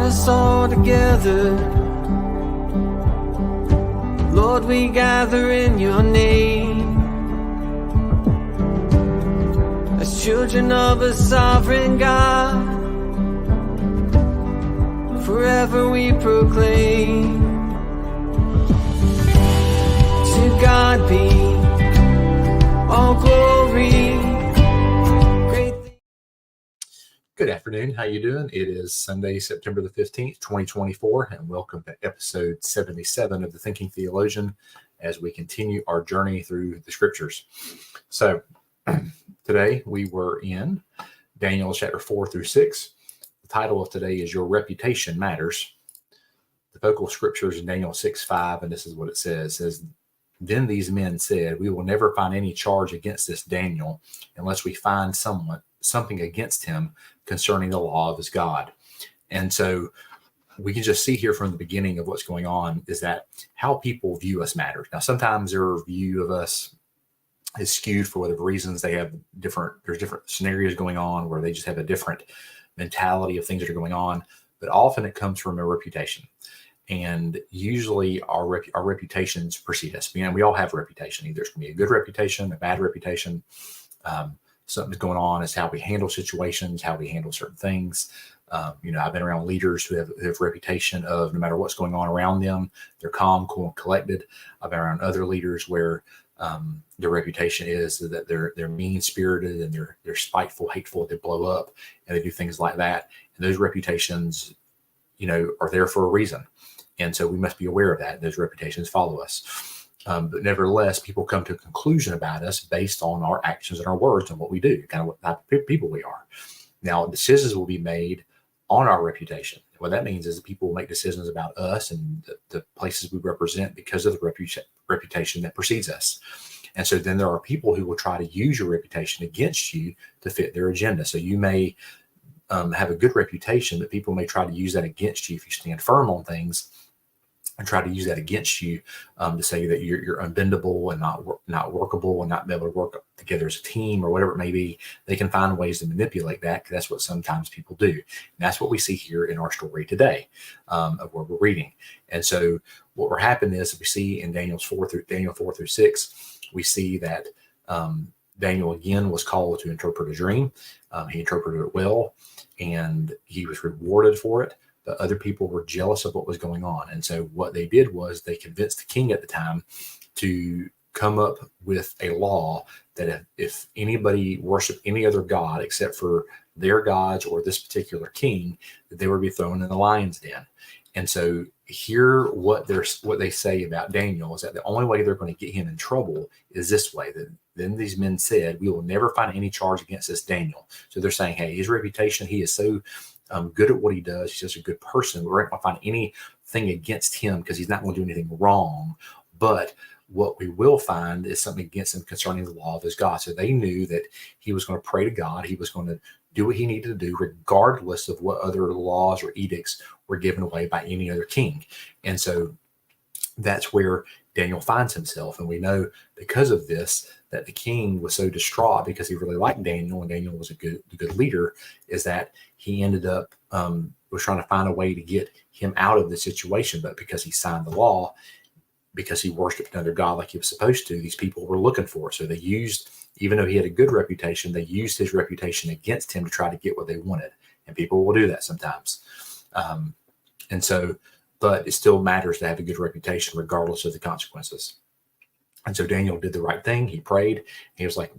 us all together. Lord, we gather in your name as children of a sovereign God. Forever we proclaim, to God be all glory. Good afternoon. How you doing? It is Sunday, September the 15th, 2024, and welcome to episode 77 of The Thinking Theologian as we continue our journey through the scriptures. So today we were in Daniel chapter 4 through 6. The title of today is Your Reputation Matters. The focal scripture is in Daniel 6:5, and this is what it says. It says, "Then these men said, we will never find any charge against this Daniel unless we find something against him concerning the law of his God." And so we can just see here from the beginning of what's going on is that how people view us matters. Now, sometimes their view of us is skewed for whatever reasons. There's different scenarios going on where they just have a different mentality of things that are going on, but often it comes from a reputation. And usually our reputations precede us. You know, we all have a reputation. Either it's going to be a good reputation, a bad reputation. Something's going on is how we handle situations, how we handle certain things. I've been around leaders who have a reputation of no matter what's going on around them, they're calm, cool, and collected. I've been around other leaders where their reputation is that they're mean-spirited and they're spiteful, hateful, they blow up, and they do things like that. And those reputations, are there for a reason. And so we must be aware of that. Those reputations follow us. But nevertheless, people come to a conclusion about us based on our actions and our words and what we do, kind of what type of people we are. Now, decisions will be made on our reputation. What that means is that people will make decisions about us and the places we represent because of the reputation that precedes us. And so then there are people who will try to use your reputation against you to fit their agenda. So you may have a good reputation, but people may try to use that against you if you stand firm on things, and try to use that against you to say that you're unbendable and not workable and not be able to work together as a team or whatever it may be. They can find ways to manipulate that because that's what sometimes people do. And that's what we see here in our story today of what we're reading. And so what will happen is we see in Daniel 4 through 6, we see that Daniel again was called to interpret a dream. He interpreted it well, and he was rewarded for it. But other people were jealous of what was going on. And so what they did was they convinced the king at the time to come up with a law that if anybody worshiped any other god except for their gods or this particular king, that they would be thrown in the lion's den. And so here what they say about Daniel is that the only way they're going to get him in trouble is this way. That then these men said, we will never find any charge against this Daniel. So they're saying, hey, his reputation, he is so good at what he does. He's just a good person. We're not going to find anything against him because he's not going to do anything wrong. But what we will find is something against him concerning the law of his God. So they knew that he was going to pray to God. He was going to do what he needed to do, regardless of what other laws or edicts were given away by any other king. And so that's where Daniel finds himself. And we know because of this that the king was so distraught because he really liked Daniel, and Daniel was a good leader, is that he ended up was trying to find a way to get him out of the situation. But because he signed the law, because he worshiped another god like he was supposed to, these people were looking for it. So they used, even though he had a good reputation, they used his reputation against him to try to get what they wanted. And people will do that sometimes. But it still matters to have a good reputation regardless of the consequences. And so Daniel did the right thing. He prayed. He was like,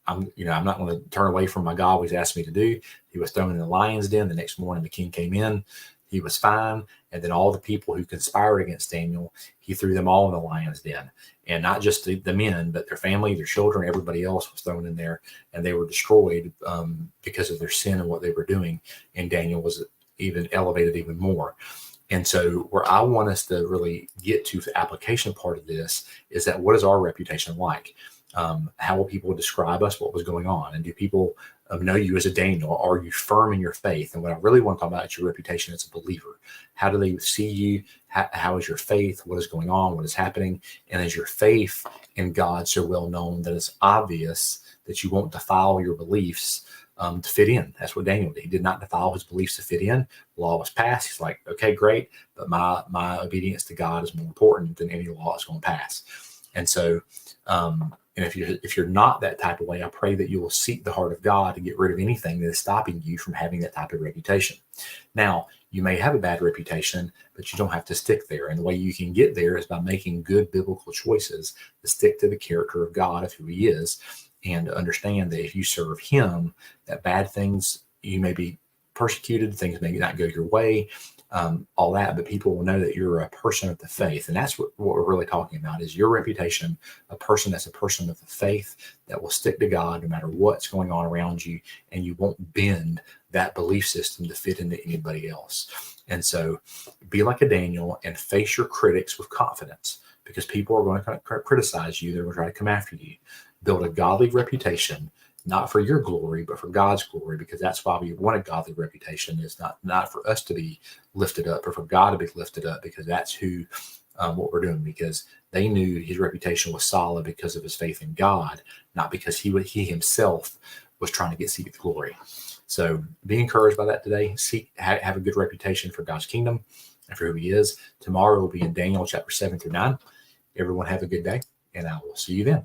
I'm not going to turn away from my God, what he's asked me to do. He was thrown in the lion's den. The next morning, the king came in. He was fine. And then all the people who conspired against Daniel, he threw them all in the lion's den. And not just the men, but their family, their children, everybody else was thrown in there. And they were destroyed because of their sin and what they were doing. And Daniel was even elevated even more. And so where I want us to really get to the application part of this is that what is our reputation like? How will people describe us? What was going on? And do people know you as a Daniel? Are you firm in your faith? And what I really want to talk about is your reputation as a believer. How do they see you? How is your faith? What is going on? What is happening? And is your faith in God so well known that it's obvious that you won't defile your beliefs to fit in. That's what Daniel did. He did not defile his beliefs to fit in. The law was passed. He's like, okay, great, but my obedience to God is more important than any law that's going to pass. And so, and if you're not that type of way, I pray that you will seek the heart of God to get rid of anything that is stopping you from having that type of reputation. Now, you may have a bad reputation, but you don't have to stick there. And the way you can get there is by making good biblical choices to stick to the character of God, of who he is, and to understand that if you serve him, that bad things, you may be persecuted, things may not go your way, all that, but people will know that you're a person of the faith. And that's what we're really talking about, is your reputation, a person that's a person of the faith that will stick to God no matter what's going on around you, and you won't bend that belief system to fit into anybody else. And so be like a Daniel and face your critics with confidence, because people are going to criticize you. They're going to try to come after you. Build a godly reputation, not for your glory, but for God's glory, because that's why we want a godly reputation. Is not for us to be lifted up, but for God to be lifted up, because that's who what we're doing. Because they knew his reputation was solid because of his faith in God, not because he himself was trying to get seated glory. So be encouraged by that today. Have a good reputation for God's kingdom and for who he is. Tomorrow will be in Daniel chapter 7 through 9. Everyone have a good day, and I will see you then.